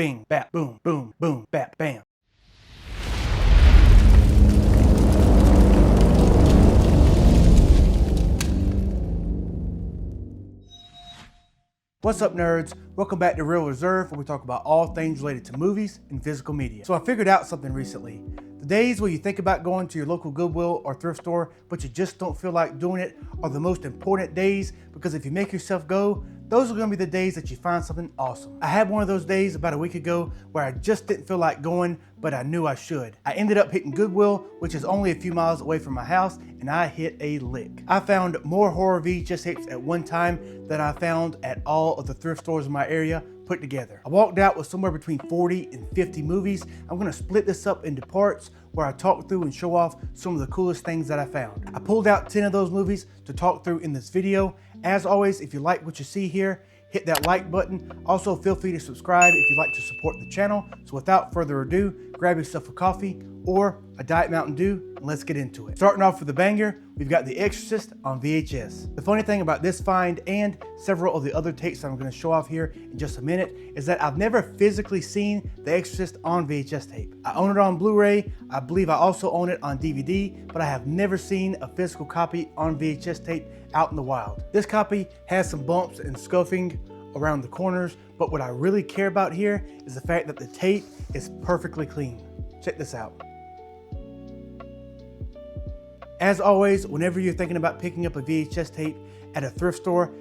bing, bap, boom, boom, boom, bap, bam. What's up, nerds? Welcome back to Real Reserve, where we talk about all things related to movies and physical media. So I figured out something recently. The days where you think about going to your local Goodwill or thrift store, but you just don't feel like doing it, are the most important days, because if you make yourself go, those are gonna be the days that you find something awesome. I had one of those days about a week ago where I just didn't feel like going, but I knew I should. I ended up hitting Goodwill, which is only a few miles away from my house, and I hit a lick. I found more horror VHS tapes at one time than I found at all of the thrift stores in my area put together. I walked out with somewhere between 40 and 50 movies. I'm gonna split this up into parts where I talk through and show off some of the coolest things that I found. I pulled out 10 of those movies to talk through in this video. As always, if you like what you see here, hit that like button. Also, feel free to subscribe if you'd like to support the channel. So without further ado, grab yourself a coffee or a Diet Mountain Dew, and let's get into it. Starting off with the banger, we've got The Exorcist on VHS. The funny thing about this find and several of the other tapes that I'm gonna show off here in just a minute is that I've never physically seen The Exorcist on VHS tape. I own it on Blu-ray, I believe I also own it on DVD, but I have never seen a physical copy on VHS tape out in the wild. This copy has some bumps and scuffing around the corners, but what I really care about here is the fact that the tape is perfectly clean. Check this out. As always, whenever you're thinking about picking up a VHS tape at a thrift store,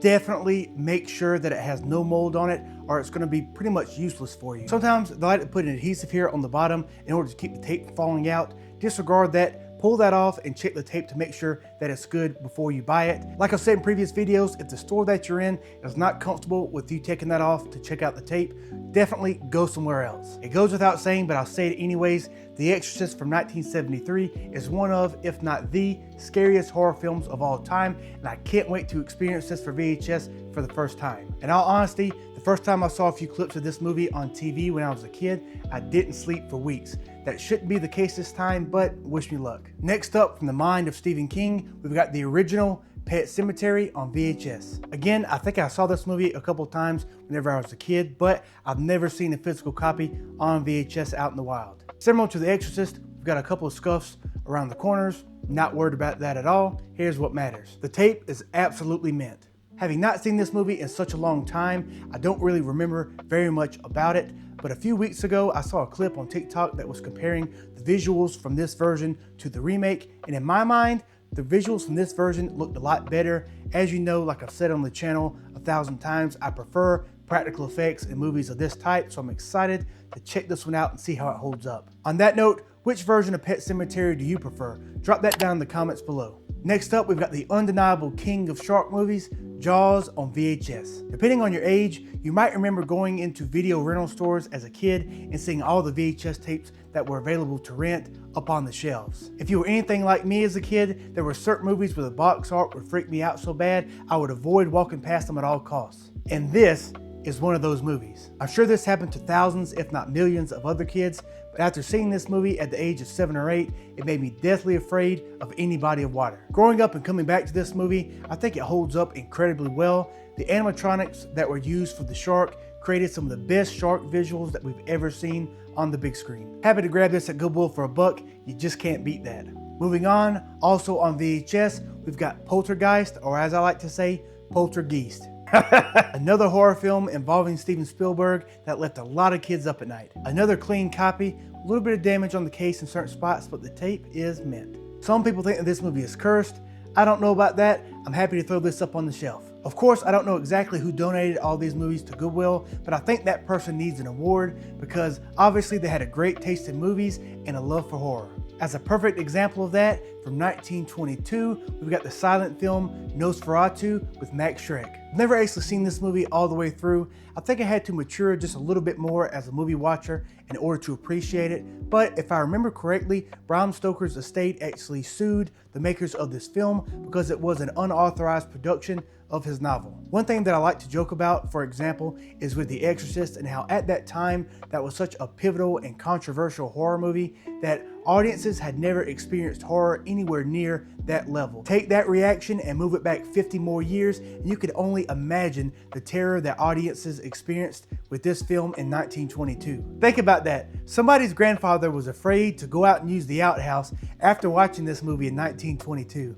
definitely make sure that it has no mold on it, or it's gonna be pretty much useless for you. Sometimes they like to put an adhesive here on the bottom in order to keep the tape from falling out. Disregard that. Pull that off and check the tape to make sure that it's good before you buy it. Like I've said in previous videos, if the store that you're in is not comfortable with you taking that off to check out the tape, definitely go somewhere else. It goes without saying, but I'll say it anyways, The Exorcist from 1973 is one of, if not the, scariest horror films of all time, and I can't wait to experience this for VHS for the first time. In all honesty, the first time I saw a few clips of this movie on TV when I was a kid, I didn't sleep for weeks. That shouldn't be the case this time, but wish me luck. Next up, from the mind of Stephen King, we've got the original Pet Sematary on VHS. Again, I think I saw this movie a couple times whenever I was a kid, but I've never seen a physical copy on VHS out in the wild. Similar to The Exorcist, we've got a couple of scuffs around the corners. Not worried about that at all. Here's what matters. The tape is absolutely mint. Having not seen this movie in such a long time, I don't really remember very much about it, but a few weeks ago, I saw a clip on TikTok that was comparing the visuals from this version to the remake, and in my mind, the visuals from this version looked a lot better. As you know, like I've said on the channel 1,000 times, I prefer practical effects in movies of this type, so I'm excited to check this one out and see how it holds up. On that note, which version of Pet Sematary do you prefer? Drop that down in the comments below. Next up, we've got the undeniable king of shark movies, Jaws on VHS. Depending on your age, you might remember going into video rental stores as a kid and seeing all the VHS tapes that were available to rent up on the shelves. If you were anything like me as a kid, there were certain movies where the box art would freak me out so bad, I would avoid walking past them at all costs. And this is one of those movies. I'm sure this happened to thousands, if not millions, of other kids, but after seeing this movie at the age of 7 or 8, it made me deathly afraid of any body of water. Growing up and coming back to this movie, I think it holds up incredibly well. The animatronics that were used for the shark created some of the best shark visuals that we've ever seen on the big screen. Happy to grab this at Goodwill for $1. You just can't beat that. Moving on, also on VHS, we've got Poltergeist, or as I like to say, Poltergeist. Another horror film involving Steven Spielberg that left a lot of kids up at night. Another clean copy, a little bit of damage on the case in certain spots, but the tape is mint. Some people think that this movie is cursed. I don't know about that. I'm happy to throw this up on the shelf. Of course, I don't know exactly who donated all these movies to Goodwill, but I think that person needs an award because obviously they had a great taste in movies and a love for horror. As a perfect example of that, from 1922, we've got the silent film Nosferatu with Max Schreck. I've never actually seen this movie all the way through. I think I had to mature just a little bit more as a movie watcher in order to appreciate it, but if I remember correctly, Bram Stoker's estate actually sued the makers of this film because it was an unauthorized production of his novel. One thing that I like to joke about, for example, is with The Exorcist and how at that time that was such a pivotal and controversial horror movie that audiences had never experienced horror anywhere near that level. Take that reaction and move it back 50 more years, and you can only imagine the terror that audiences experienced with this film in 1922. Think about that. Somebody's grandfather was afraid to go out and use the outhouse after watching this movie in 1922.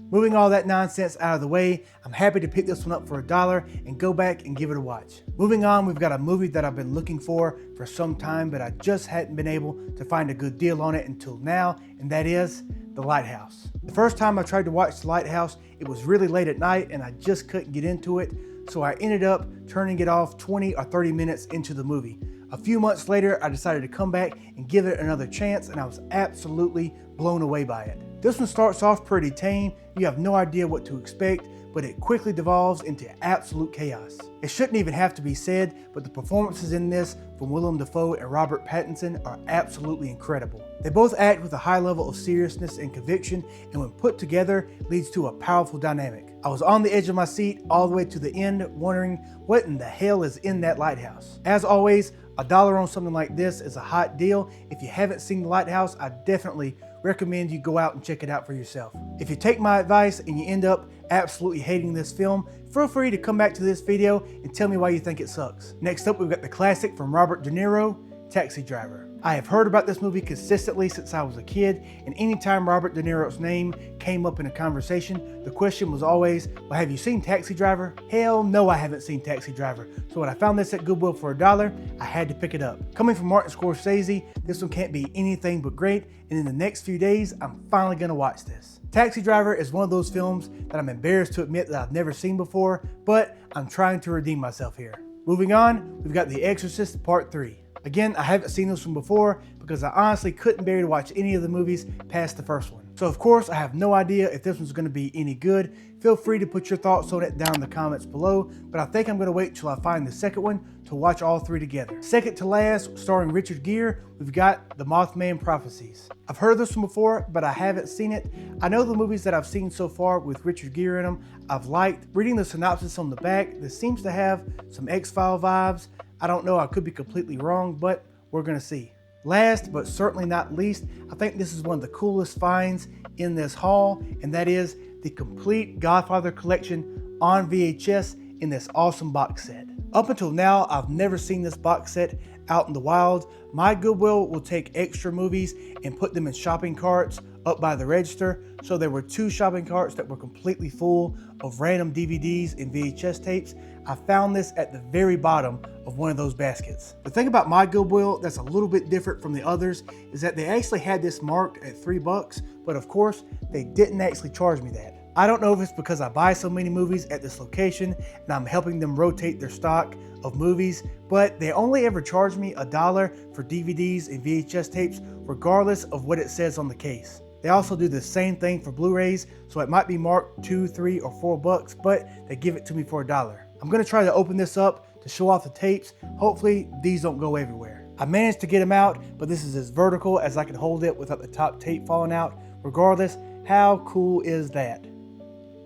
Moving all that nonsense out of the way, I'm happy to pick this one up for $1 and go back and give it a watch. Moving on, we've got a movie that I've been looking for some time, but I just hadn't been able to find a good deal on it until now, and that is The Lighthouse. The first time I tried to watch The Lighthouse, it was really late at night and I just couldn't get into it, so I ended up turning it off 20 or 30 minutes into the movie. A few months later, I decided to come back and give it another chance, and I was absolutely blown away by it. This one starts off pretty tame, you have no idea what to expect, but it quickly devolves into absolute chaos. It shouldn't even have to be said, but the performances in this from Willem Dafoe and Robert Pattinson are absolutely incredible. They both act with a high level of seriousness and conviction, and when put together, leads to a powerful dynamic. I was on the edge of my seat all the way to the end, wondering what in the hell is in that lighthouse. As always, $1 on something like this is a hot deal. If you haven't seen The Lighthouse, I definitely recommend you go out and check it out for yourself. If you take my advice and you end up absolutely hating this film, feel free to come back to this video and tell me why you think it sucks. Next up, we've got the classic from Robert De Niro, Taxi Driver. I have heard about this movie consistently since I was a kid, and anytime Robert De Niro's name came up in a conversation, the question was always, well, have you seen Taxi Driver? Hell no, I haven't seen Taxi Driver. So when I found this at Goodwill for $1, I had to pick it up. Coming from Martin Scorsese, this one can't be anything but great, and in the next few days, I'm finally gonna watch this. Taxi Driver is one of those films that I'm embarrassed to admit that I've never seen before, but I'm trying to redeem myself here. Moving on, we've got The Exorcist Part 3. Again, I haven't seen this one before because I honestly couldn't bear to watch any of the movies past the first one. So of course, I have no idea if this one's going to be any good. Feel free to put your thoughts on it down in the comments below, but I think I'm going to wait till I find the second one to watch all three together. Second to last, starring Richard Gere, we've got The Mothman Prophecies. I've heard this one before, but I haven't seen it. I know the movies that I've seen so far with Richard Gere in them, I've liked. Reading the synopsis on the back, this seems to have some X-File vibes. I don't know, I could be completely wrong, but we're gonna see. Last, but certainly not least, I think this is one of the coolest finds in this haul, and that is the complete Godfather collection on VHS in this awesome box set. Up until now, I've never seen this box set out in the wild. My Goodwill will take extra movies and put them in shopping carts up by the register. So there were 2 shopping carts that were completely full of random DVDs and VHS tapes. I found this at the very bottom of one of those baskets. The thing about my Goodwill that's a little bit different from the others is that they actually had this marked at $3, but of course, they didn't actually charge me that. I don't know if it's because I buy so many movies at this location and I'm helping them rotate their stock of movies, but they only ever charge me $1 for DVDs and VHS tapes, regardless of what it says on the case. They also do the same thing for Blu-rays, so it might be marked $2, $3, or $4, but they give it to me for $1. I'm gonna try to open this up to show off the tapes. Hopefully these don't go everywhere. I managed to get them out, but this is as vertical as I can hold it without the top tape falling out. Regardless, how cool is that?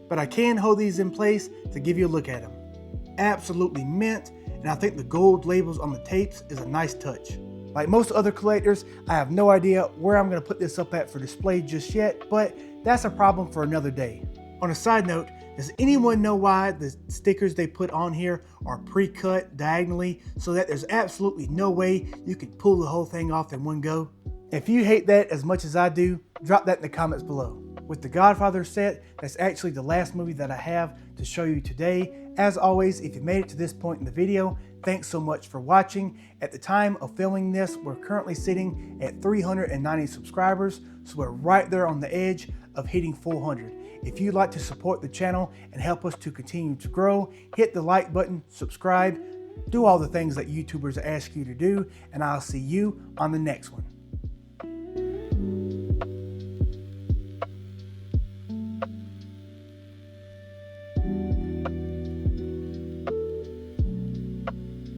But I can hold these in place to give you a look at them. Absolutely mint, and I think the gold labels on the tapes is a nice touch. Like most other collectors, I have no idea where I'm gonna put this up at for display just yet, but that's a problem for another day. On a side note, does anyone know why the stickers they put on here are pre-cut diagonally so that there's absolutely no way you can pull the whole thing off in one go? If you hate that as much as I do, drop that in the comments below. With the Godfather set, that's actually the last movie that I have to show you today. As always, if you made it to this point in the video, thanks so much for watching. At the time of filming this, we're currently sitting at 390 subscribers, so we're right there on the edge of hitting 400. If you'd like to support the channel and help us to continue to grow, hit the like button, subscribe, do all the things that YouTubers ask you to do, and I'll see you on the next one.